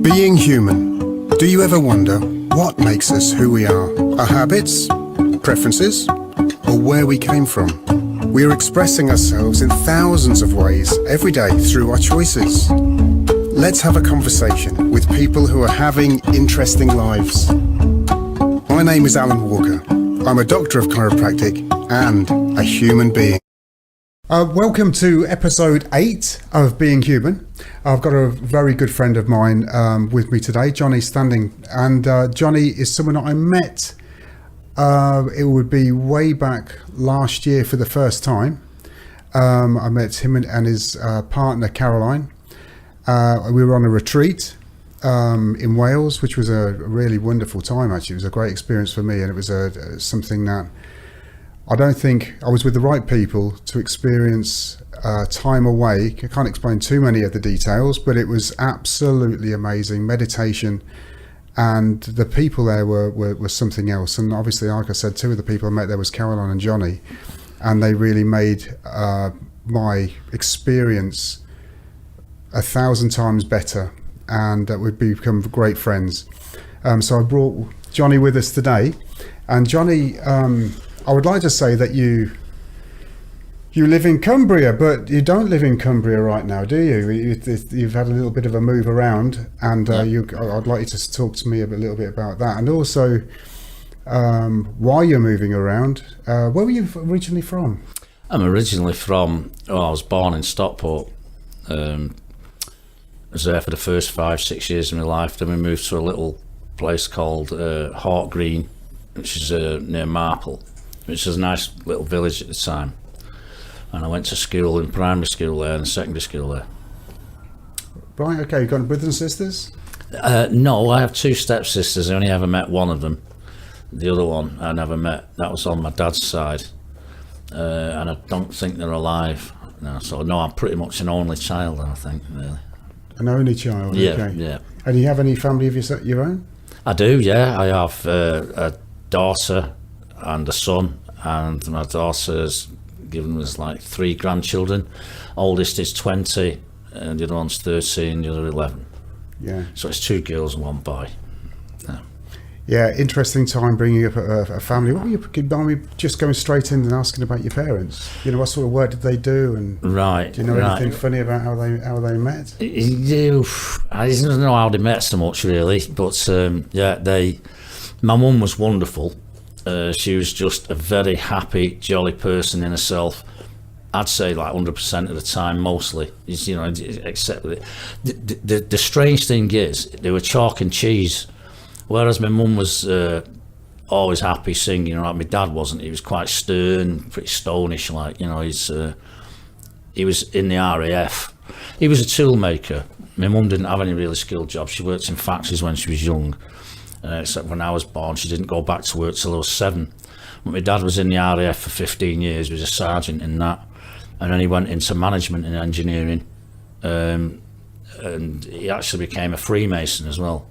Being human. Do you ever wonder what makes us who we are? Our habits, preferences, or where we came from? We are expressing ourselves in thousands of ways every day through our choices. Let's have a conversation with people who are having interesting lives. My name is Alun Walker. I'm a doctor of chiropractic and a human being. Welcome to episode 8 of Being Human. I've got a very good friend of mine with me today, Jonny Standing. And Jonny is someone that I met, it would be way back last year for the first time. I met him and his partner, Caroline. We were on a retreat in Wales, which was a really wonderful time, actually. It was a great experience for me, and it was something that I don't think I was with the right people to experience time away. I can't explain too many of the details, but it was absolutely amazing meditation, and the people there were something else. And obviously, like I said, two of the people I met there was Caroline and Jonny, and they really made my experience 1,000 times better, and we've become great friends. So I brought Jonny with us today, and Jonny, I would like to say that you live in Cumbria, but you don't live in Cumbria right now, do you? You've had a little bit of a move around, and I'd like you to talk to me a little bit about that, and also why you're moving around. Where were you originally from? I'm originally from, I was born in Stockport. I was there for the first 5-6 years of my life. Then we moved to a little place called Hawk Green, which is near Marple, which was a nice little village at the time. And I went to school, in primary school there and secondary school there. Right, okay. You've got brothers and sisters? No, I have 2 stepsisters. I only ever met one of them. The other one I never met. That was on my dad's side. And I don't think they're alive now. So no, I'm pretty much an only child, I think, really. An only child? Yeah, okay. yeah. And do you have any family of your own? I do, yeah. I have a daughter and a son, and my daughter's given us like 3 grandchildren. Oldest is 20, and the other one's 13, the other 11. Yeah. So it's 2 girls and 1 boy. Yeah, interesting time bringing up a family. What were you just going straight in and asking about your parents? You know, what sort of work did they do? And right. Do you know anything funny about how they met? I don't know how they met so much, really, but my mum was wonderful. She was just a very happy, jolly person in herself. I'd say like 100% of the time, mostly. You know, except the strange thing is they were chalk and cheese. Whereas my mum was always happy singing, like my dad wasn't. He was quite stern, pretty stonish, like, you know. He was in the RAF. He was a tool maker. My mum didn't have any really skilled jobs. She worked in factories when she was young. Except when I was born, she didn't go back to work till I was 7. But my dad was in the RAF for 15 years. He was a sergeant in that. And then he went into management and engineering. And he actually became a Freemason as well.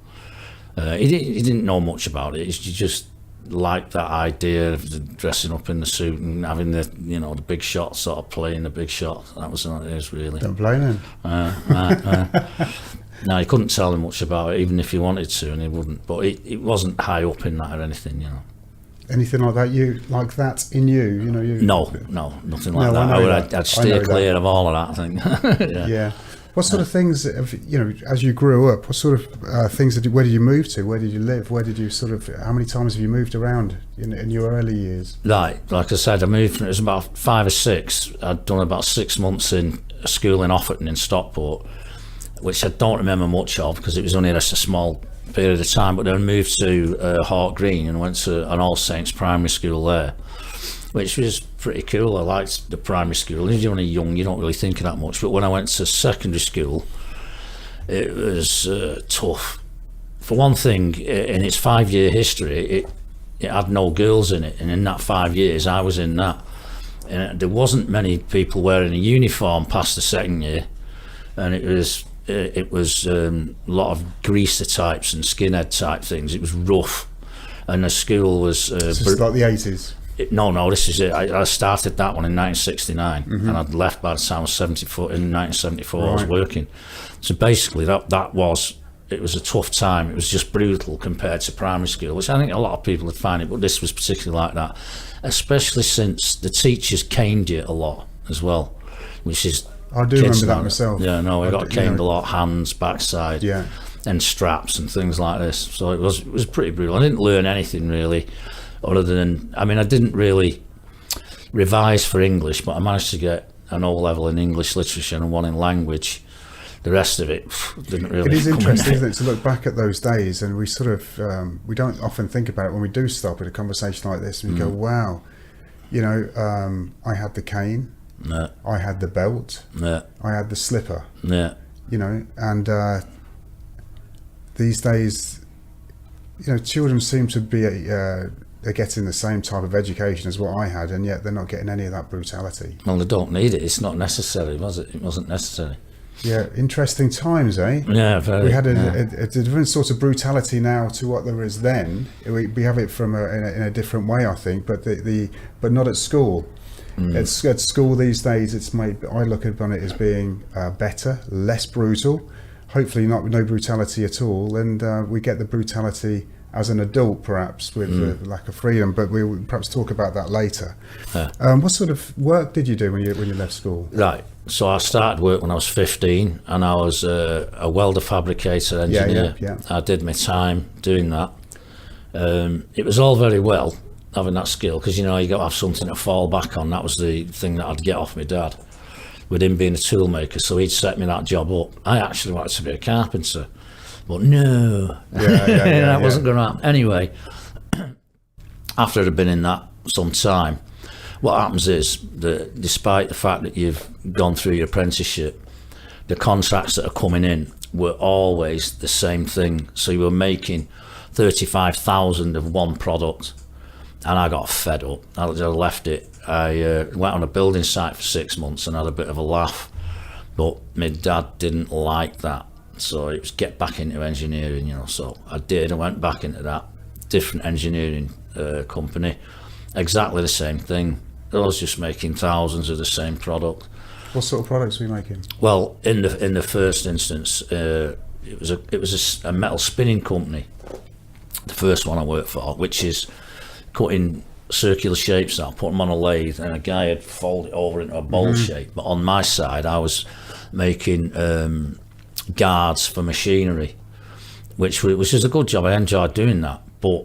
He didn't know much about it. He just liked that idea of dressing up in the suit and having the big shot, sort of playing the big shot. That was what it is, really. Don't blame him. No, he couldn't tell him much about it, even if he wanted to, and he wouldn't. But it wasn't high up in that or anything, you know. Anything like that in you? You know, you. No, nothing like that. I'd steer clear of all of that, I think. Yeah. What sort of things, as you grew up, what sort of things where did you move to? Where did you live? Where did you how many times have you moved around in your early years? Right, like I said, I moved, it was about 5 or 6. I'd done about 6 months in a school in Offerton in Stockport, which I don't remember much of because it was only just a small period of time, but then I moved to Hawk Green and went to an All Saints primary school there, which was pretty cool. I liked the primary school. When you're only young, you don't really think of that much. But when I went to secondary school, it was tough. For one thing, in its 5-year history, it had no girls in it. And in that 5 years, I was in that. And there wasn't many people wearing a uniform past the second year. And it was a lot of greaser types and skinhead type things. It was rough. And the school was... This is like the 80s? No, this is it. I started that one in 1969, and I'd left by the time I was 74. In 1974, right. I was working. So basically, that was it was a tough time. It was just brutal compared to primary school, which I think a lot of people would find it, but this was particularly like that, especially since the teachers caned you a lot as well, which is... I do remember that myself. Yeah, no, we got caned a lot, hands, backside, and straps and things like this. So it was pretty brutal. I didn't learn anything really, other than, I mean, I didn't really revise for English, but I managed to get an O level in English literature and one in language. The rest of it didn't really. It is interesting, isn't it, to look back at those days, and we sort of we don't often think about it when we do stop at a conversation like this, and we go, "Wow, you know, I had the cane, I had the belt, I had the slipper, you know," and these days, you know, children seem to be they're getting the same type of education as what I had, and yet they're not getting any of that brutality. Well, they don't need it. It's not necessary, was it? It wasn't necessary. Yeah, interesting times, eh? Yeah, very. We had a different sort of brutality now to what there was then. We have it from in a different way, I think, but but not at school. At school these days, I look upon it as being better, less brutal. Hopefully, no brutality at all, and we get the brutality as an adult, perhaps, with the lack of freedom. But we'll perhaps talk about that later. What sort of work did you do when you left school? Right. So I started work when I was 15, and I was a welder fabricator engineer. I did my time doing that. It was all very well having that skill, because you know you got to have something to fall back on. That was the thing that I'd get off my dad, with him being a tool maker. So he'd set me that job up. I actually wanted to be a carpenter, but no, that wasn't going to happen. Anyway, after I'd been in that some time, what happens is that despite the fact that you've gone through your apprenticeship, the contracts that are coming in were always the same thing. So you were making 35,000 of one product, and I got fed up. I left it. I went on a building site for 6 months and had a bit of a laugh, but my dad didn't like that. So it was get back into engineering, you know. So I did. I went back into that different engineering company, exactly the same thing. I was just making thousands of the same product. What sort of products were you making? Well, in the first instance, it was a metal spinning company, the first one I worked for, which is cutting circular shapes out, put them on a lathe, and a guy had folded it over into a bowl shape. But on my side, I was making guards for machinery, which was a good job. I enjoyed doing that. But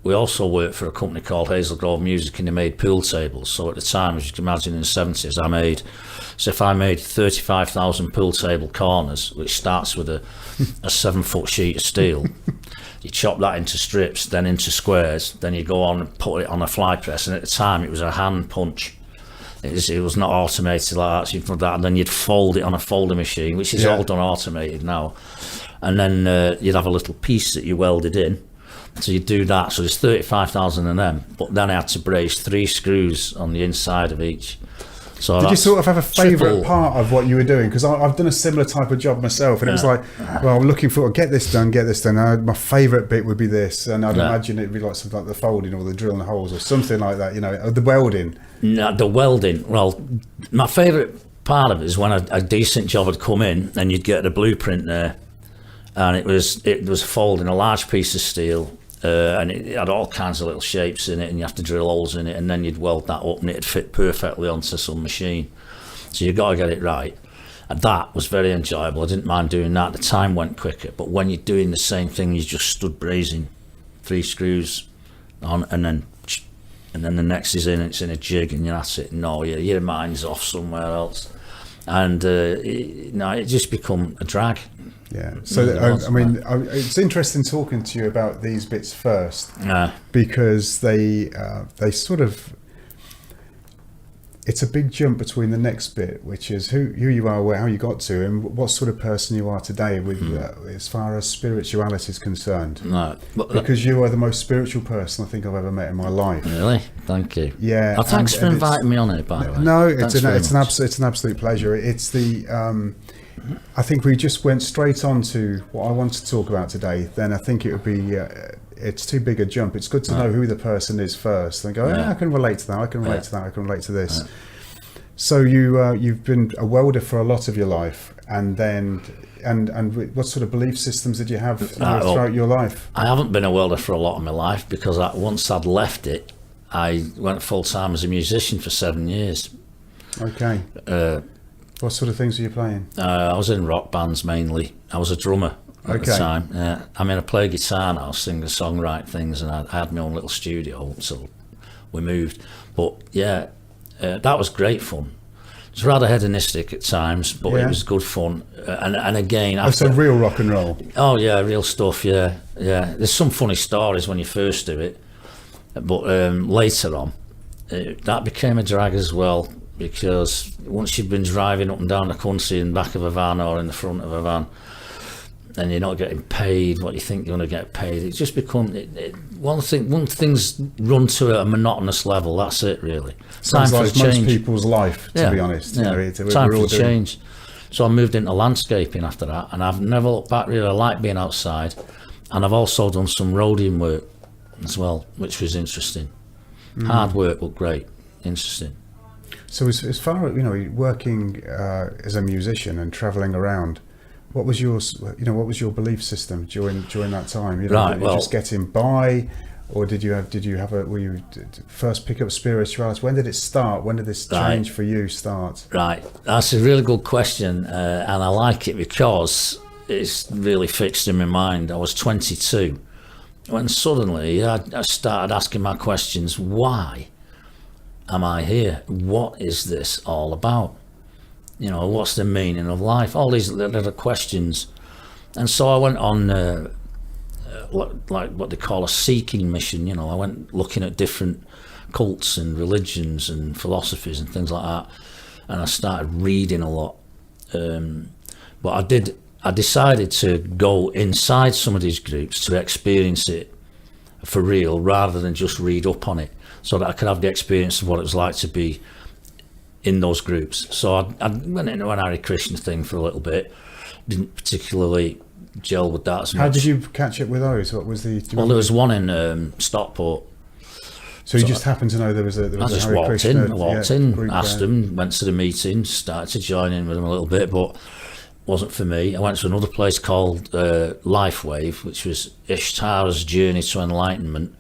we also worked for a company called Hazel Grove Music, and they made pool tables. So at the time, as you can imagine, in the 70s, if I made 35,000 pool table corners, which starts with a 7-foot sheet of steel, you chop that into strips, then into squares, then you go on and put it on a fly press. And at the time, it was a hand punch. It was not automated like that. So you'd put that, and then you'd fold it on a folder machine, which is all done automated now. And then you'd have a little piece that you welded in. So you do that. So there's 35,000 of them, but then I had to brace 3 screws on the inside of each. So did you sort of have a favourite part of what you were doing? Because I've done a similar type of job myself, and it was like, well, I'm looking for get this done. My favourite bit would be this, and I'd imagine it'd be like something like the folding or the drilling the holes or something like that. You know, or the welding. No, the welding. Well, my favourite part of it is when a decent job had come in, and you'd get the blueprint there, and it was folding a large piece of steel. And it had all kinds of little shapes in it, and you have to drill holes in it, and then you'd weld that up and it'd fit perfectly onto some machine. So you've got to get it right. And that was very enjoyable. I didn't mind doing that. The time went quicker. But when you're doing the same thing, you just stood brazing 3 screws on, and then the next is in, it's in a jig, and that's it. No, your mind's off somewhere else. And it just become a drag. Yeah, so it's interesting talking to you about these bits first, because they sort of, it's a big jump between the next bit, which is who you are, how you got to, and what sort of person you are today with as far as spirituality is concerned. No, because you are the most spiritual person I think I've ever met in my life. Really? Thank you. Yeah. Well, thanks for inviting me on it, by the way. No, it's an absolute pleasure. It's the I think we just went straight on to what I want to talk about today. Then I think it would be it's too big a jump. It's good to know who the person is first, and go, I can relate to that, I can relate to that, I can relate to this. So you've been a welder for a lot of your life, and then And what sort of belief systems did you have Well, throughout your life? I haven't been a welder for a lot of my life because once I'd left it, I went full time as a musician for 7 years. Okay. What sort of things were you playing? I was in rock bands mainly. I was a drummer at the time. I mean, I play guitar now, sing and songwrite things, and I had my own little studio, so we moved. But yeah, that was great fun. It was rather hedonistic at times, but it was good fun. And again, So real rock and roll. oh yeah, real stuff. Yeah. There's some funny stories when you first do it, but later on, that became a drag as well. Because once you've been driving up and down the country in the back of a van or in the front of a van, and you're not getting paid what you think you're going to get paid, it just becomes once things run to a monotonous level. That's it, really. Sounds Time like for most change. people's life, to be honest. Yeah. Time for change. So I moved into landscaping after that, and I've never looked back. Really, I like being outside, and I've also done some roading work as well, which was interesting. Hard work, but great, interesting. So as far as working as a musician and travelling around, what was your belief system during that time? Did you just getting by, or were you first pick up spirituality? When did it start? When did this change for you start? Right, that's a really good question, and I like it because it's really fixed in my mind. I was 22 when suddenly I started asking my questions. Why am I here? What is this all about? What's the meaning of life? All these little questions. And so I went on like what they call a seeking mission. I went looking at different cults and religions and philosophies and things like that, and I started reading a lot. But I decided to go inside some of these groups to experience it for real rather than just read up on it, so that I could have the experience of what it was like to be in those groups. So I went into an Hare Krishna thing for a little bit. Didn't particularly gel with that as much. How did you catch up with those? What was the? Well, there was one in Stockport. So you just happened to know there was a I just Hare walked Krishna, in, asked them, went to the meeting, started to join in with them a little bit, but wasn't for me. I went to another place called Life Wave, which was Ishtar's Journey to Enlightenment,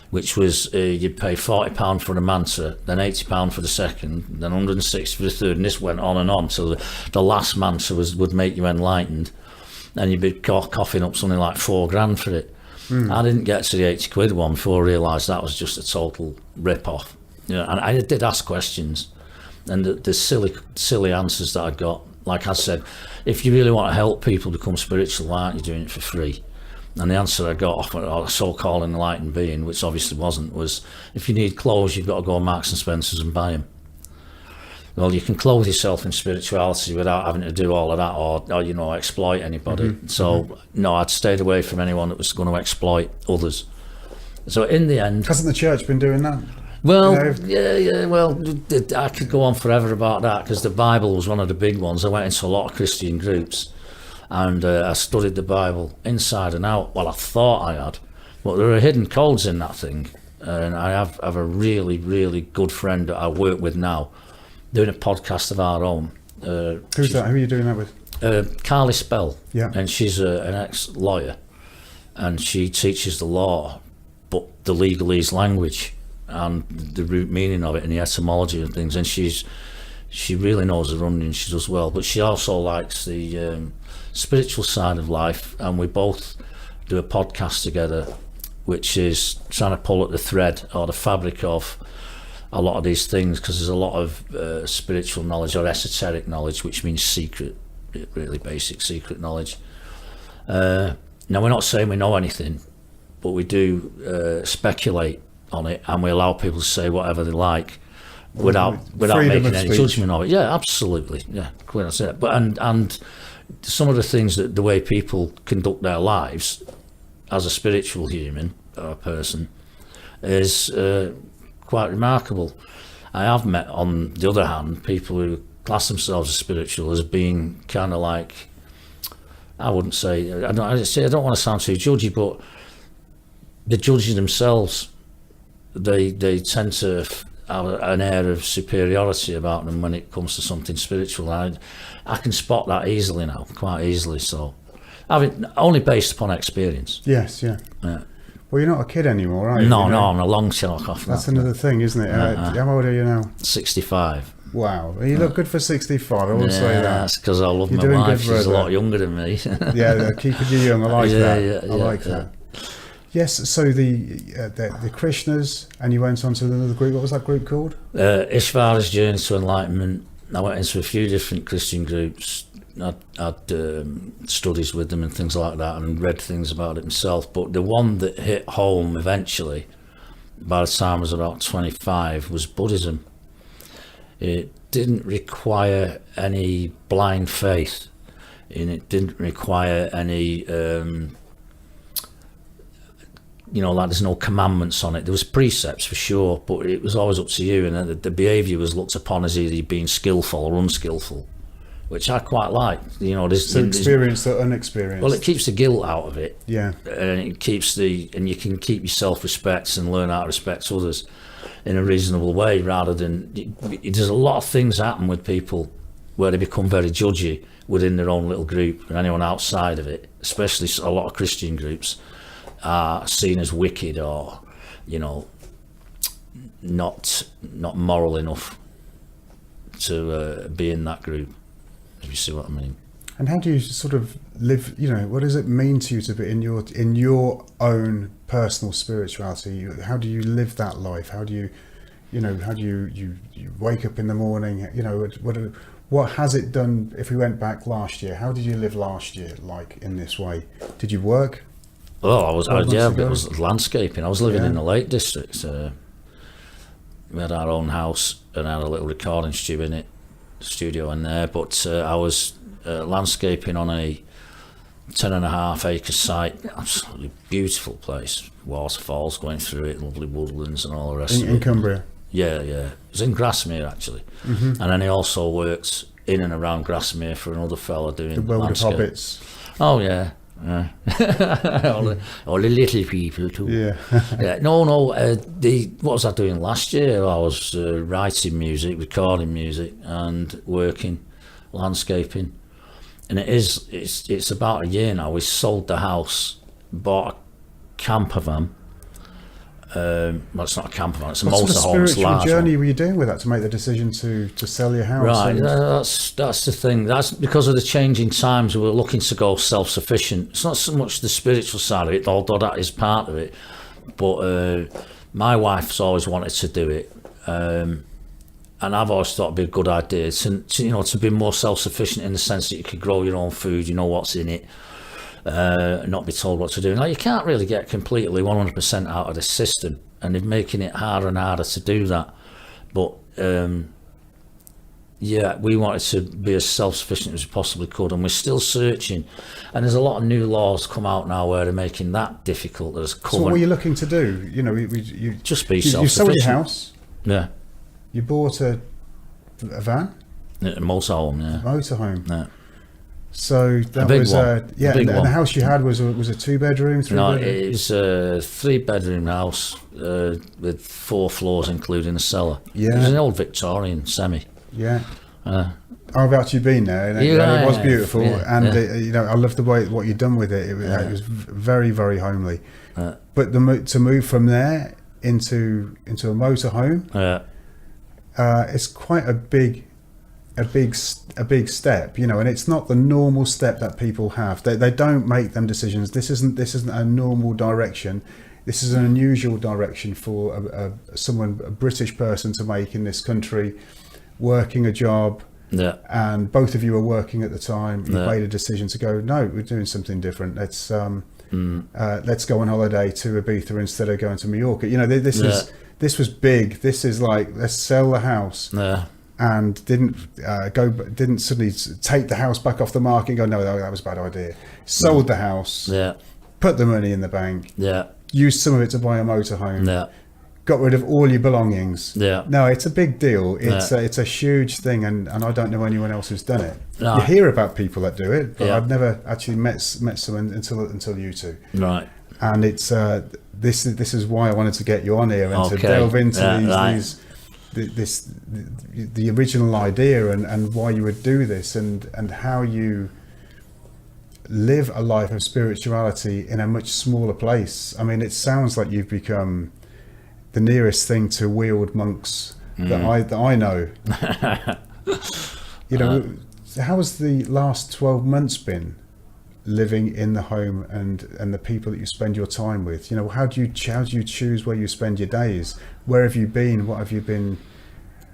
which was you'd pay £40 for the mantra, then £80 for the second, then 160 for the third, and this went on and on. So the last mantra would make you enlightened, and you'd be coughing up something like £4,000 for it. I didn't get to the 80 quid one before I realised that was just a total rip-off. And I did ask questions, and the silly answers that I got. Like I said, if you really want to help people become spiritual, why aren't you doing it for free? And the answer I got off a so-called enlightened being, which obviously wasn't, was if you need clothes, you've got to go to Marks and Spencer's and buy them. Well, you can clothe yourself in spirituality without having to do all of that or exploit anybody. So, no, I'd stayed away from anyone that was going to exploit others. So in the end... Hasn't the church been doing that? Well, well, I could go on forever about that because the Bible was one of the big ones. I went into a lot of Christian groups and I studied the Bible inside and out. Well, I thought I had, but there are hidden codes in that thing. And I have a really, really good friend that I work with now, doing a podcast of our own. Who's that? Who are you doing that with? Carly Spell. Yeah. And she's an ex-lawyer, and she teaches the law, but the legalese language and the root meaning of it and the etymology and things. And she really knows her onions. She does well, but she also likes the spiritual side of life. And we both do a podcast together, which is trying to pull at the thread or the fabric of a lot of these things, because there's a lot of spiritual knowledge or esoteric knowledge, which means secret, really basic secret knowledge. Now, we're not saying we know anything, but we do speculate on it, and we allow people to say whatever they like without making any judgment of it. Yeah, absolutely. Yeah, that's it. But and some of the things that the way people conduct their lives as a spiritual human or a person is quite remarkable. I have met, on the other hand, people who class themselves as spiritual as being kind of like, I wouldn't say, I don't want to sound too judgy, but they're judging themselves. They tend to have an air of superiority about them when it comes to something spiritual. I can spot that easily now, quite easily. So, only based upon experience. Yes, yeah. Well, you're not a kid anymore, are you? No, I'm a long chalk off. That's another thing, isn't it? How old are you now? 65. Wow, you look good for 65. I would say that. That's because I love my wife. She's a lot younger than me. Yeah, keeping you young. I like that. I like that. Yes. So the Krishnas, and you went on to another group. What was that group called? Ishvara's Journey to Enlightenment. I went into a few different Christian groups. I'd studies with them and things like that, and read things about it myself. But the one that hit home eventually, by the time I was about 25, was Buddhism. It didn't require any blind faith, and it didn't require any, like there's no commandments on it. There was precepts for sure, but it was always up to you, and the behaviour was looked upon as either being skillful or unskillful, which I quite like. So experienced or unexperienced? Well, it keeps the guilt out of it. Yeah. And it keeps and you can keep your self-respect and learn how to respect others in a reasonable way, rather than, there's a lot of things happen with people where they become very judgy within their own little group, and anyone outside of it, especially a lot of Christian groups, are seen as wicked or, not moral enough to be in that group, if you see what I mean. And how do you sort of live, what does it mean to you to be in your own personal spirituality? How do you live that life? How do you wake up in the morning? What has it done? If we went back last year, how did you live last year, like in this way? Did you work? Well, it was landscaping. I was living in the Lake District. We had our own house and had a little recording studio in there, but I was landscaping on a 10.5 acre site. Absolutely beautiful place, waterfalls going through it, lovely woodlands and all the rest of it. In Cumbria? Yeah. It was in Grasmere actually. Mm-hmm. And then he also worked in and around Grasmere for another fella doing the welded landscape. hobbits. Oh yeah. all the little people too. Yeah. What was I doing last year? I was writing music, recording music, and working landscaping. And it's about a year now. We sold the house, bought a camper van. Well, it's not a camper van, it's a motorhome. What sort of spiritual journey were you doing with that to make the decision to sell your house? Right, that's the thing. That's because of the changing times. We were looking to go self-sufficient. It's not so much the spiritual side of it, although that is part of it. But my wife's always wanted to do it. And I've always thought it'd be a good idea to be more self-sufficient in the sense that you could grow your own food, you know what's in it. Not be told what to do. Now, you can't really get completely 100% out of the system, and they're making it harder and harder to do that. But we wanted to be as self-sufficient as we possibly could, and we're still searching. And there's a lot of new laws come out now where they're making that difficult. So what were you looking to do? You just be self-sufficient. You sold your house. Yeah. You bought a van. A motorhome. Yeah. Motorhome. Yeah. So that was and the house you had was a 2-bedroom, 3-bedroom? No, it was a 3-bedroom house with 4 floors, including a cellar. Yeah, it was an old Victorian semi. Yeah. I've actually been there, and it was beautiful, and I loved the way what you'd done with it. It was very, very homely. But to move from there into a motorhome, it's quite a big step, and it's not the normal step that people have. They don't make them decisions. This isn't a normal direction. This is an unusual direction for a British person to make in this country, working a job. Yeah. And both of you were working at the time. You made a decision to go, no, we're doing something different. Let's go on holiday to Ibiza instead of going to Mallorca. This was big. This is like, let's sell the house. Yeah. And didn't suddenly take the house back off the market and go, no, that was a bad idea. Sold the house, put the money in the bank, used some of it to buy a motorhome, got rid of all your belongings. No, it's a big deal. It's a huge thing, and I don't know anyone else who's done it. No. You hear about people that do it, but I've never actually met someone until you two. Right. And it's this is why I wanted to get you on here and to delve into the original idea and why you would do this, and how you live a life of spirituality in a much smaller place. I mean, it sounds like you've become the nearest thing to wheeled monks that I know. You know, how has the last 12 months been, living in the home and the people that you spend your time with? You know, how do you choose where you spend your days? Where have you been? What have you been?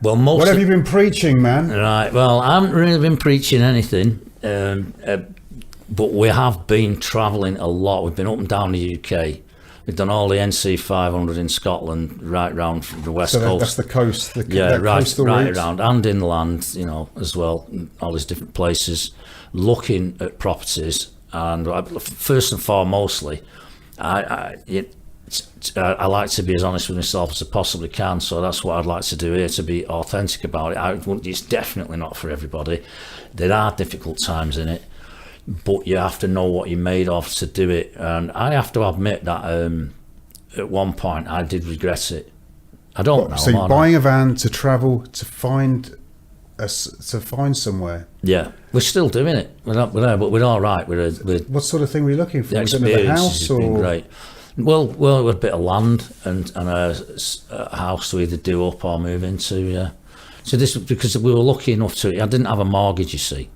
Well, what have you been preaching, man? Right. Well, I haven't really been preaching anything, but we have been travelling a lot. We've been up and down the UK. We've done all the NC 500 in Scotland, right round the west coast. That's the coast. Right around, and inland, you know, as well. All these different places, looking at properties. And first and foremostly, I like to be as honest with myself as I possibly can. So that's what I'd like to do here, to be authentic about it. It's definitely not for everybody. There are difficult times in it, but you have to know what you're made of to do it. And I have to admit that at one point I did regret it. I don't know. So you're buying a van to travel to find somewhere. Yeah, we're still doing it. We're we're all right. We're what sort of thing were you looking for? The Was it another house has been great. Well, a bit of land and a house to either do up or move into. Yeah. So this, because we were lucky enough to. I didn't have a mortgage, you see,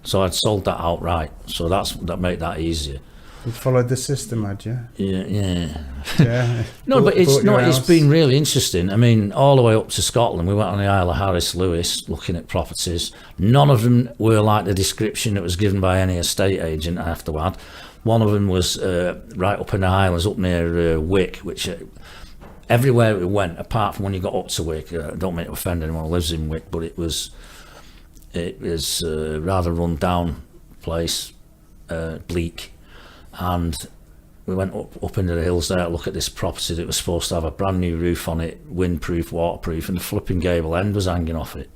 so I'd sold that outright. So that made that easier. You followed the system, had you? Yeah. No, but it's been really interesting. I mean, all the way up to Scotland, we went on the Isle of Harris Lewis looking at properties. None of them were like the description that was given by any estate agent, I have to add. One of them was right up in the Highlands, up near Wick, which everywhere we went, apart from when you got up to Wick, I don't mean to offend anyone who lives in Wick, but it was a rather run down place, bleak. And we went up into the hills there to look at this property that was supposed to have a brand new roof on it, windproof, waterproof, and the flipping gable end was hanging off it.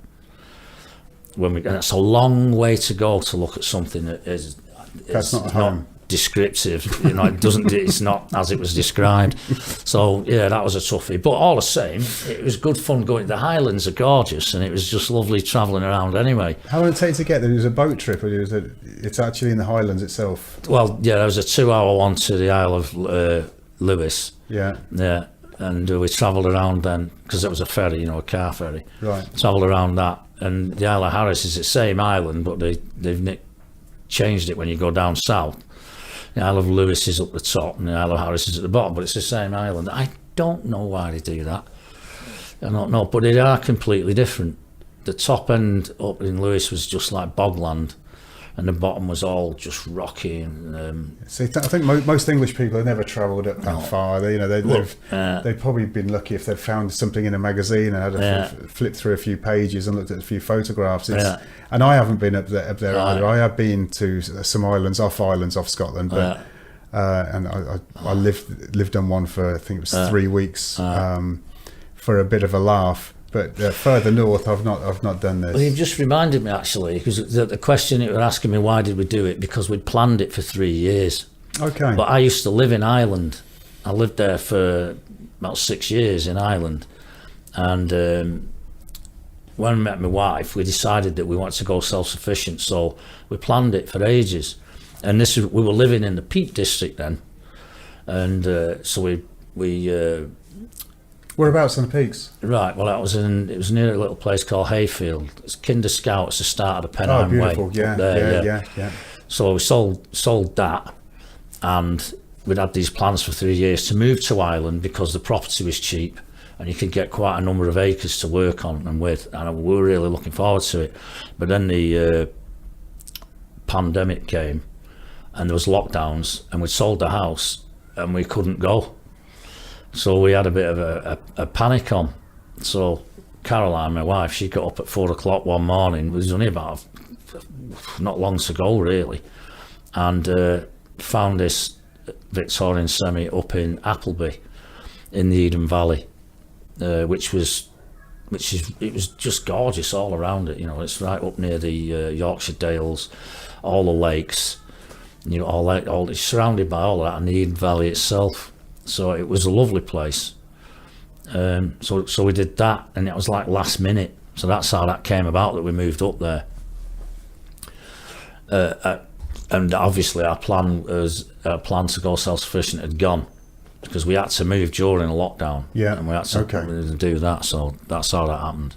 And it's a long way to go to look at something that is not descriptive. You know, it's not as it was described. So yeah, that was a toughie. But all the same, it was good fun going. The Highlands are gorgeous, and it was just lovely travelling around anyway. How long did it take to get there? It was a boat trip, or it's actually in the Highlands itself? Well, yeah, there was a 2-hour one to the Isle of Lewis. Yeah. And we travelled around then, because it was a ferry, you know, a car ferry. Right. Travelled around that, and the Isle of Harris is the same island, but they've changed it when you go down south. The Isle of Lewis is up the top and the Isle of Harris is at the bottom, but it's the same island. I don't know why they do that. I don't know, but they are completely different. The top end up in Lewis was just like bogland, and the bottom was all just rocky. And see, I think most English people have never travelled up that far. They've probably been lucky if they've found something in a magazine and had flipped through a few pages and looked at a few photographs. And I haven't been up there either. I have been to some islands off Scotland, but and I lived on one for, I think it was 3 weeks for a bit of a laugh. But further north, I've not done this. Well, you've just reminded me, actually, because the question you were asking me, why did we do it? Because we'd planned it for 3 years. Okay. But I used to live in Ireland. I lived there for about 6 years in Ireland. And when I met my wife, we decided that we wanted to go self-sufficient. So we planned it for ages. And we were living in the Peak District then. And so we whereabouts in the Peaks? Right, well, it was near a little place called Hayfield. It's Kinder Scout, it's the start of the Pennine Way. Oh, beautiful, yeah. So we sold that, and we'd had these plans for 3 years to move to Ireland because the property was cheap and you could get quite a number of acres to work on and with, and we were really looking forward to it. But then the pandemic came and there was lockdowns, and we'd sold the house and we couldn't go. So we had a bit of a panic on. So Caroline, my wife, she got up at 4 o'clock one morning. It was only about not long to go really, and found this Victorian semi up in Appleby in the Eden Valley, which was just gorgeous all around it. You know, it's right up near the Yorkshire Dales, all the lakes. You know, all it's surrounded by all of that, and the Eden Valley itself. So it was a lovely place, So we did that, and it was like last minute. So that's how that came about, that we moved up there. And obviously our plan to go self-sufficient had gone, because we had to move during a lockdown. Yeah. And we had to do that. So that's how that happened.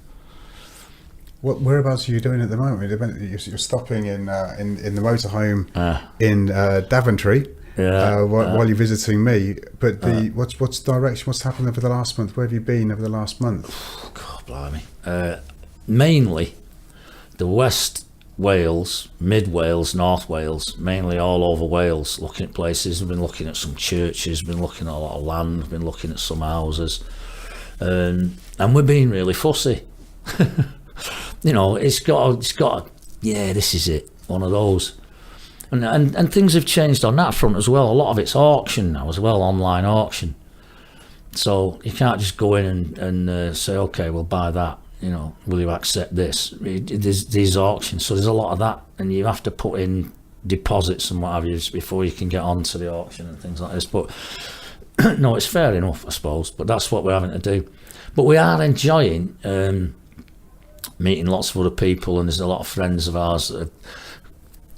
Whereabouts are you doing at the moment? You're stopping in the motorhome in Daventry. While you're visiting me, but what's happened over the last month? Where have you been over the last month? God blimey. Mainly the West Wales, Mid Wales, North Wales, mainly all over Wales, looking at places. We've been looking at some churches, been looking at a lot of land, been looking at some houses, and we're being really fussy. It's got yeah, this is it, one of those. And things have changed on that front as well. A lot of it's auction now as well, online auction. So you can't just go in and say, okay, we'll buy that. Will you accept this? There's these auctions, so there's a lot of that, and you have to put in deposits and what have you before you can get onto the auction and things like this. But no, it's fair enough, I suppose. But that's what we're having to do. But we are enjoying meeting lots of other people, and there's a lot of friends of ours that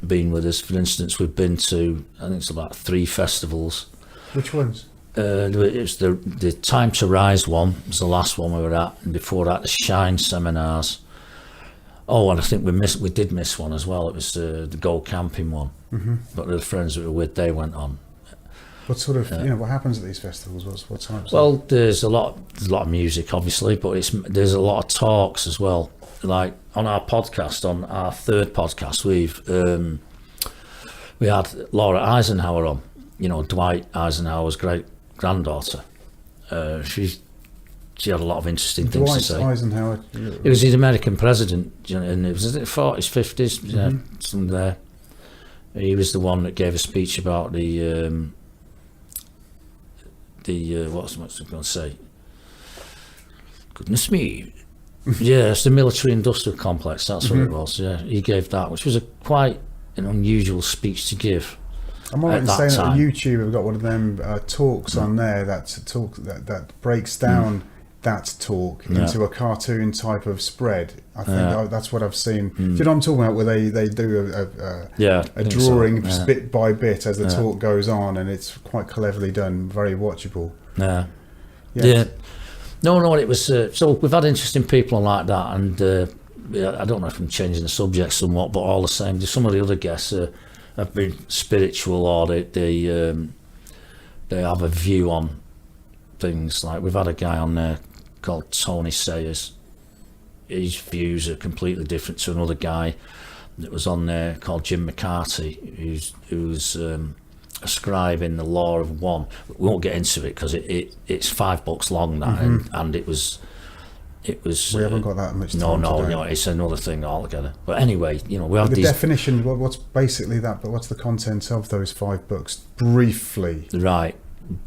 have been with us. For instance, we've been to, I think it's about 3 festivals. Which ones? It's the Time to Rise one was the last one we were at, and before that the Shine seminars. Oh, and I think we did miss one as well. It was the Go Camping one. Mm-hmm. But the friends that we were with, they went on. What sort of what happens at these festivals? What types? Well, there's a lot of music, obviously, but there's a lot of talks as well. Like on our podcast, on our 3rd podcast, we had Laura Eisenhower on. Dwight Eisenhower's great granddaughter. She had a lot of interesting things to say. Eisenhower. He was the American president, and it was in the 40s, 50s, something there. He was the one that gave a speech about the what's I going to say? Goodness me. Yeah, it's the military-industrial complex. That's what it was. Yeah, he gave that, which was a quite an unusual speech to give. I'm right in saying that on YouTube we've got one of them talks on there that breaks down that talk into a cartoon type of spread. I think that's what I've seen. Do you know what I'm talking about? Where they do a drawing bit by bit as the talk goes on, and it's quite cleverly done, very watchable. Yeah. No, it was. So we've had interesting people like that, and I don't know if I'm changing the subject somewhat, but all the same, some of the other guests have been spiritual, or they have a view on things. Like we've had a guy on there called Tony Sayers. His views are completely different to another guy that was on there called Jim McCarthy, who's a scribe in the Law of One. We won't get into it because it's 5 books long that, and it was. We haven't got that much time. No, it's another thing altogether. But anyway, we have the these definition. What's basically that? But what's the content of those 5 books? Briefly. Right.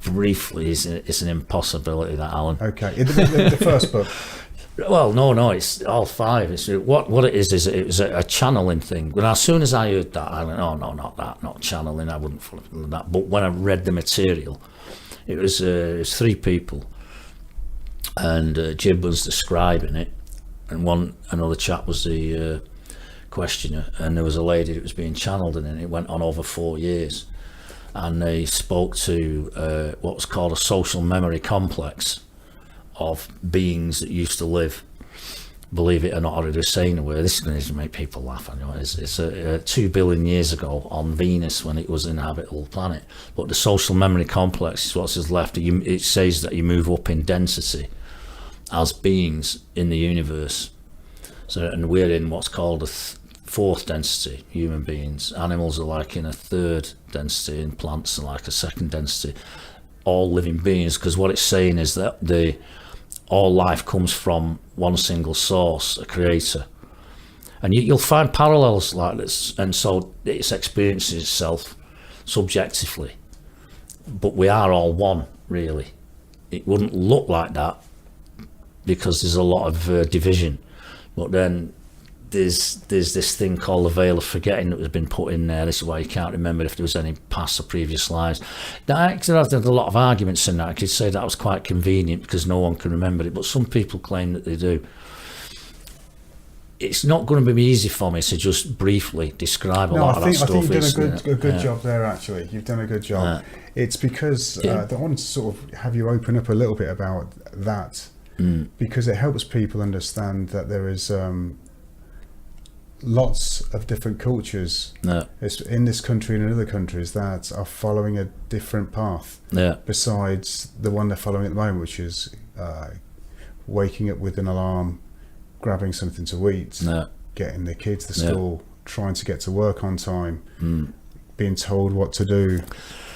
Briefly, it's an impossibility, that, Alan. Okay. The first book. Well, no, it's all 5. It's what it is it was a channeling thing. When as soon as I heard that, I went, oh no, not that, not channeling. I wouldn't follow that. But when I read the material, it was 3 people, and Jim was describing it, and another chap was the questioner, and there was a lady that was being channeled, and it went on over 4 years, and they spoke to what was called a social memory complex of beings that used to live, believe it or not, or they were saying, well, this is going to make people laugh. I know it's 2 billion years ago on Venus when it was an habitable planet. But the social memory complex is what's left. It says that you move up in density as beings in the universe. So, and we're in what's called a 4th density, human beings. Animals are like in a 3rd density, and plants are like a 2nd density. All living beings, because what it's saying is that all life comes from one single source, a creator. And you'll find parallels like this, and so it's experiencing itself subjectively. But we are all one, really. It wouldn't look like that because there's a lot of division. But then there's this thing called the veil of forgetting that has been put in there. This is why you can't remember if there was any past or previous lives. Now, actually, I've had a lot of arguments in that. I could say that was quite convenient because no one can remember it, but some people claim that they do. It's not going to be easy for me to just briefly describe a lot of that stuff. I think you've done a good job there, actually. You've done a good job. It's because I wanted to sort of have you open up a little bit about that, because it helps people understand that there is lots of different cultures in this country and in other countries that are following a different path besides the one they're following at the moment, which is waking up with an alarm, grabbing something to eat, getting their kids to school, trying to get to work on time, being told what to do,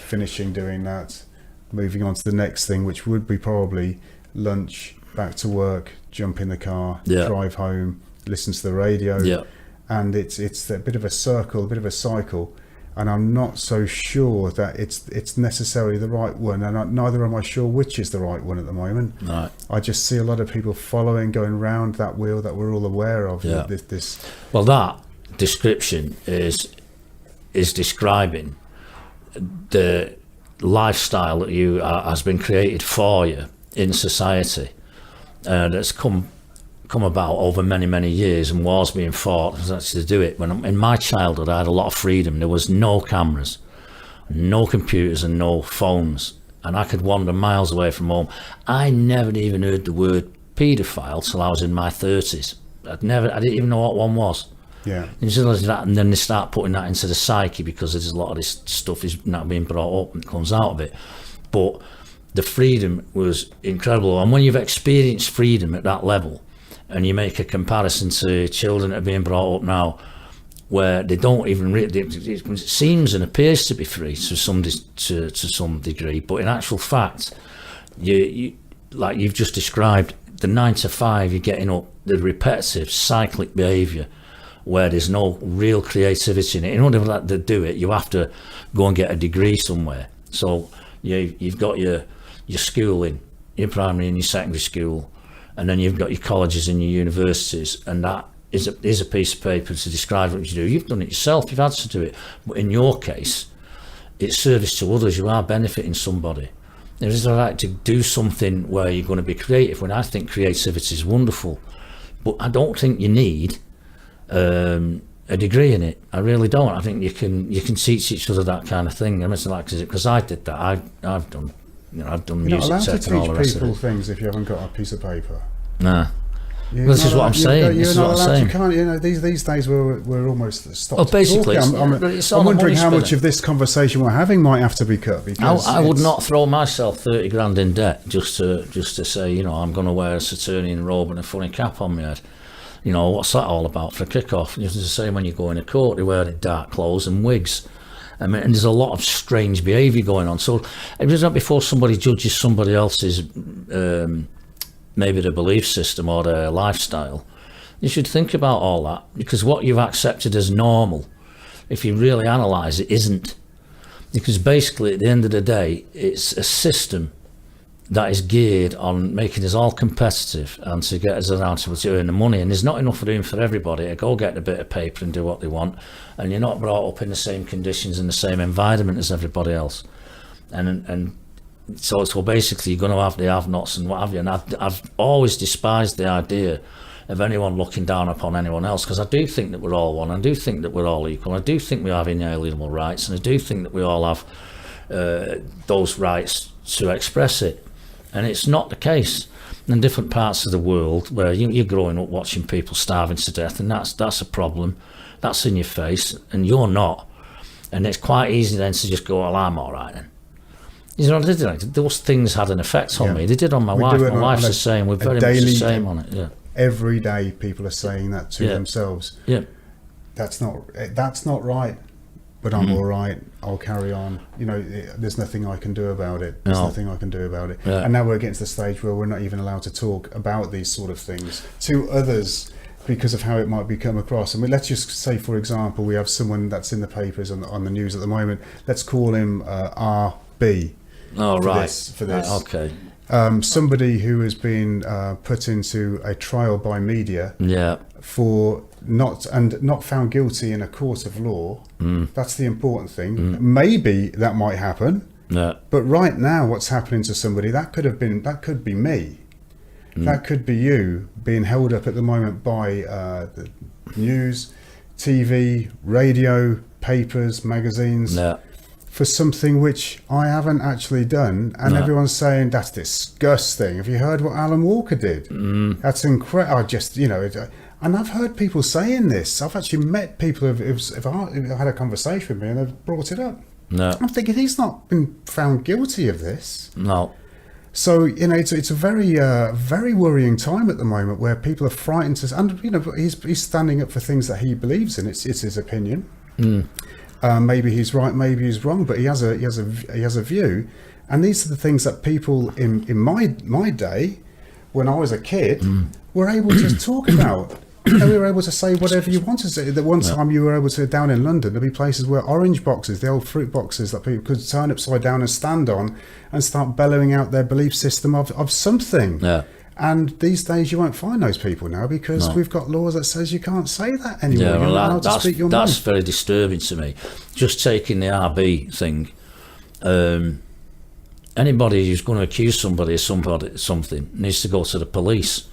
finishing doing that, moving on to the next thing, which would be probably lunch, back to work, jump in the car, drive home, listen to the radio, and it's a bit of a circle, a bit of a cycle, and I'm not so sure that it's necessarily the right one, and neither am I sure which is the right one at the moment. Right. I just see a lot of people going round that wheel that we're all aware of. This. Well, that description is describing the lifestyle that has been created for you in society, that's come about over many years, and wars being fought to do it. When in my childhood, I had a lot of freedom. There was no cameras, no computers, and no phones, and I could wander miles away from home. I never even heard the word paedophile till I was in my 30s. I didn't even know what one was. Yeah. And then they start putting that into the psyche, because there's a lot of this stuff is not being brought up and comes out of it. But the freedom was incredible, and when you've experienced freedom at that level, and you make a comparison to children that are being brought up now, where they don't even it seems and appears to be free to some degree, but in actual fact, you like you've just described, the 9 to 5, you're getting up, the repetitive cyclic behaviour, where there's no real creativity in it. In order to do it, you have to go and get a degree somewhere. So you've got your schooling, your primary and your secondary school, and then you've got your colleges and your universities, and that is a piece of paper to describe what you do. You've done it yourself, you've had to do it, but in your case, it's service to others. You are benefiting somebody. There is a right to do something where you're going to be creative, when I think creativity is wonderful, but I don't think you need a degree in it. I really don't. I think you can teach each other that kind of thing. I mean, because I did that. I've done music tech and all the rest of it. You're not allowed to teach people things if you haven't got a piece of paper. Nah. This is what I'm saying. You're not allowed. You can't. These days we're almost stopped. Well, basically, I'm wondering how much of this conversation we're having might have to be cut. Because I would not throw myself 30 grand in debt just to say, I'm going to wear a Saturnian robe and a funny cap on my head. What's that all about for a kick-off? It's the same when you go in a court, they're wearing dark clothes and wigs. I mean, and there's a lot of strange behaviour going on. So it was not before somebody judges somebody else's, maybe their belief system or their lifestyle. You should think about all that, because what you've accepted as normal, if you really analyse it, isn't. Because basically, at the end of the day, it's a system that is geared on making us all competitive and to get us around to earn the money, and there's not enough room for everybody to go get a bit of paper and do what they want, and you're not brought up in the same conditions in the same environment as everybody else, and so basically you're going to have the have-nots and what have you. And I've always despised the idea of anyone looking down upon anyone else, because I do think that we're all one, I do think that we're all equal, I do think we have inalienable rights, and I do think that we all have those rights to express it. And it's not the case in different parts of the world, where you're growing up watching people starving to death, and that's a problem. That's in your face, and you're not. And it's quite easy then to just go, well, I'm all right then. Those things had an effect on me. They did on my wife. My wife's the same. We're very much the same on it. Yeah. Every day people are saying that to themselves. Yeah. That's not right. But I'm all right. I'll carry on. There's nothing I can do about it. Nothing I can do about it. Yeah. And now we're getting to the stage where we're not even allowed to talk about these sort of things to others because of how it might be come across. I mean, let's just say, for example, we have someone that's in the papers on the news at the moment. Let's call him RB. Oh, right. For this. Right, okay. Somebody who has been put into a trial by media for not found guilty in a court of law. That's the important thing. Maybe that might happen. Yeah. But right now, what's happening to somebody, that could be me. That could be you being held up at the moment by the news, TV, radio, papers, magazines, for something which I haven't actually done. And everyone's saying, that's disgusting. Have you heard what Alun Walker did? That's incredible. I just, and I've heard people saying this. I've actually met people who've had a conversation with me and they've brought it up. No. I'm thinking he's not been found guilty of this. No. So, it's a very, very worrying time at the moment where people are frightened to, and, he's standing up for things that he believes in. It's his opinion. Maybe he's right, maybe he's wrong, but he has a view. And these are the things that people in my day, when I was a kid, were able to talk about. We were able to say whatever you wanted to say. That one time you were able to, down in London, there'd be places where orange boxes, the old fruit boxes that people could turn upside down and stand on and start bellowing out their belief system of something. Yeah. And these days you won't find those people now because we've got laws that says you can't say that anymore. Yeah, You're not allowed to speak your mind. That's very disturbing to me. Just taking the RB thing, anybody who's going to accuse somebody of something needs to go to the police.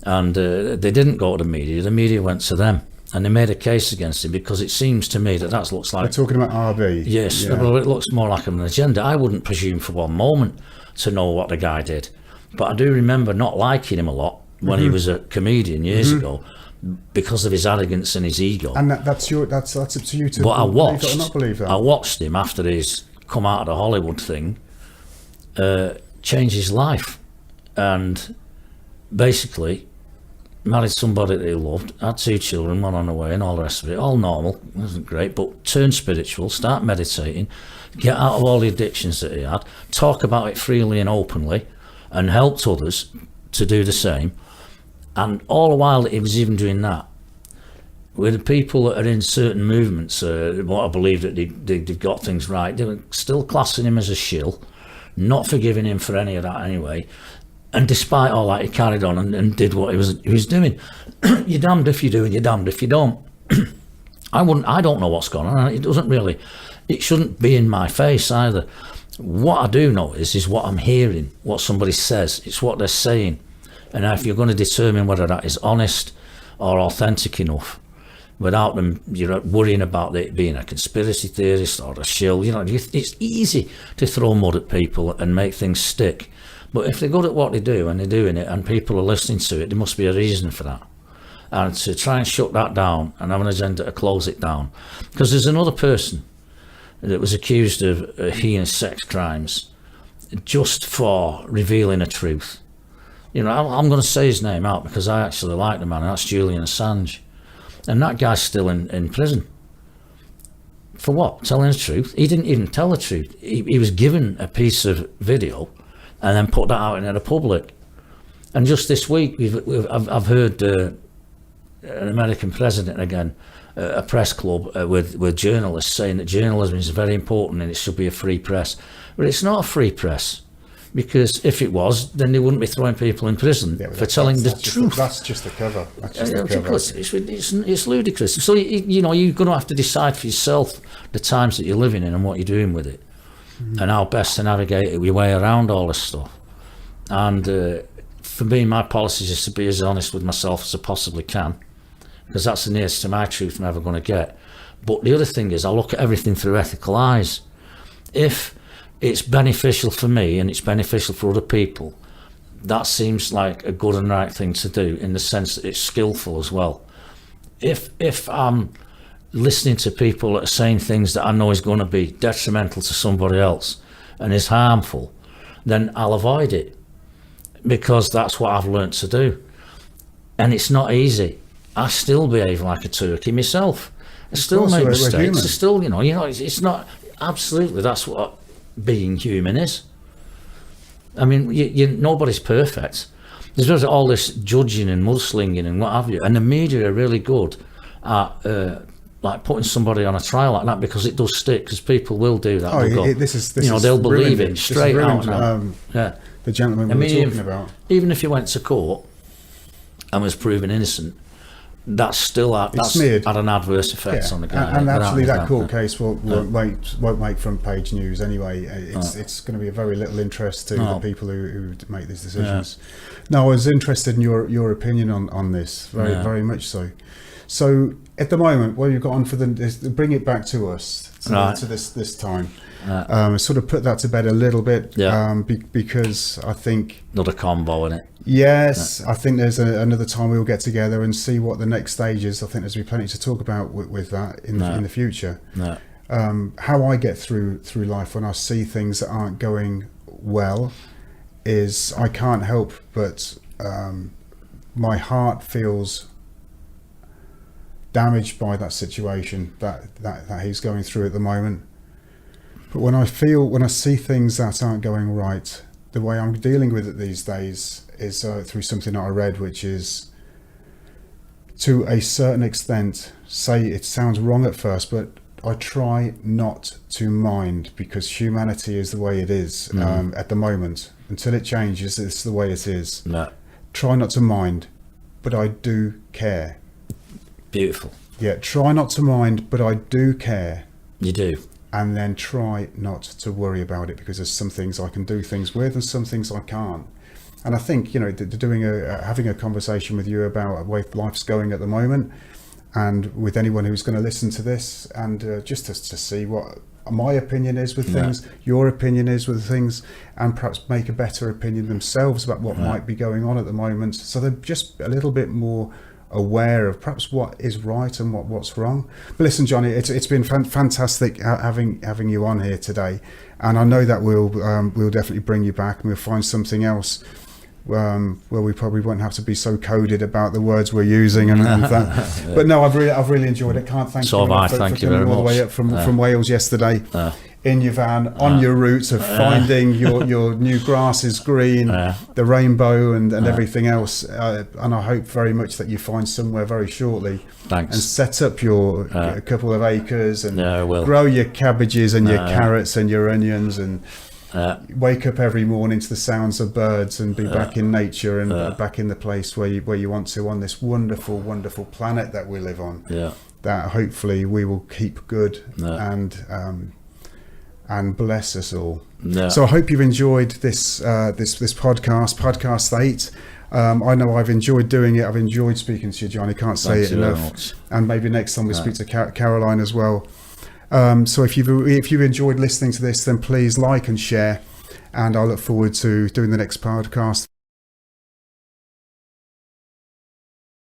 And they didn't go to the media went to them. And they made a case against him because it seems to me that looks like... They're talking about RB. Yes, well, it looks more like an agenda. I wouldn't presume for one moment to know what the guy did. But I do remember not liking him a lot when he was a comedian years ago because of his arrogance and his ego. And that's up to you to believe it or not believe that. I watched him after he's come out of the Hollywood thing, change his life. And basically... married somebody that he loved, had 2 children, one on the way and all the rest of it, all normal, wasn't great, but turn spiritual, start meditating, get out of all the addictions that he had, talk about it freely and openly, and helped others to do the same. And all the while that he was even doing that, with the people that are in certain movements, what I believe that they've got things right, they were still classing him as a shill, not forgiving him for any of that anyway. And despite all that, he carried on and did what he was doing. You're damned if you do and you're damned if you don't. I don't know what's going on. It shouldn't be in my face either. What I do know is what I'm hearing, what somebody says. It's what they're saying. And if you're going to determine whether that is honest or authentic enough, without them, worrying about it being a conspiracy theorist or a shill, it's easy to throw mud at people and make things stick. But if they're good at what they do and they're doing it and people are listening to it, there must be a reason for that. And to try and shut that down and have an agenda to close it down. Because there's another person that was accused of heinous sex crimes just for revealing a truth. I'm going to say his name out because I actually like the man, and that's Julian Assange. And that guy's still in prison. For what? Telling the truth? He didn't even tell the truth. He was given a piece of video and then put that out into the public. And just this week, I've heard an American president again, a press club with journalists saying that journalism is very important and it should be a free press. But it's not a free press, because if it was, then they wouldn't be throwing people in prison for telling the truth. That's just the cover. It's ludicrous. So you're going to have to decide for yourself the times that you're living in and what you're doing with it. And how best to navigate your way around all this stuff. And for me, my policy is to be as honest with myself as I possibly can, because that's the nearest to my truth I'm ever going to get. But the other thing is, I look at everything through ethical eyes. If it's beneficial for me and it's beneficial for other people, that seems like a good and right thing to do, in the sense that it's skillful as well. If I'm listening to people that are saying things that I know is going to be detrimental to somebody else and is harmful, then I'll avoid it, because that's what I've learnt to do. And it's not easy. I still behave like a turkey myself. I still make mistakes. I still, it's not absolutely. That's what being human is. I mean, nobody's perfect. There's all this judging and mudslinging and what have you, and the media are really good at like putting somebody on a trial like that, because it does stick, because people will do that. They'll believe it straight out. The gentleman we were talking about. Even if he went to court and was proven innocent, that's still that's smeared. had an adverse effect on the guy. And actually, that court case won't make front page news anyway. It's going to be of very little interest to the people who make these decisions. No, I was interested in your opinion on this, very much so. So at the moment, what you've got on for bring it back to us to this time. Sort of put that to bed a little bit, because I think another combo in it. Yes, I think there's another time we'll get together and see what the next stage is. I think there's plenty to talk about with that in the future. How I get through life when I see things that aren't going well is I can't help but my heart feels damaged by that situation that he's going through at the moment. But when I see things that aren't going right, the way I'm dealing with it these days is through something that I read, which is, to a certain extent, say it sounds wrong at first, but I try not to mind, because humanity is the way it is at the moment. Until it changes, it's the way it is. Try not to mind, but I do care. Beautiful. Yeah, try not to mind, but I do care. You do. And then try not to worry about it, because there's some things I can do things with and some things I can't. And I think, having a conversation with you about the way life's going at the moment, and with anyone who's going to listen to this, and just to see what my opinion is with things, your opinion is with things, and perhaps make a better opinion themselves about what might be going on at the moment, so they're just a little bit more aware of perhaps what is right and what's wrong. But listen, Jonny, it's been fantastic having you on here today, and I know that we'll definitely bring you back, and we'll find something else where we probably won't have to be so coded about the words we're using and that. But no, I've really enjoyed it. Can't thank you enough for coming all the way up from Wales yesterday. In your van, on your route of finding your new grass is green, the rainbow and everything else. And I hope very much that you find somewhere very shortly. Thanks. And set up your a couple of acres and will. Grow your cabbages and your carrots and your onions, and wake up every morning to the sounds of birds and be back in nature and back in the place where you want to, on this wonderful, wonderful planet that we live on. That hopefully we will keep good and bless us all. So I hope you've enjoyed this podcast 8. I know I've enjoyed doing it. I've enjoyed speaking to you, Jonny. Can't say it enough. And maybe next time we speak to Caroline as well. So if you've enjoyed listening to this, then please like and share, and I look forward to doing the next podcast.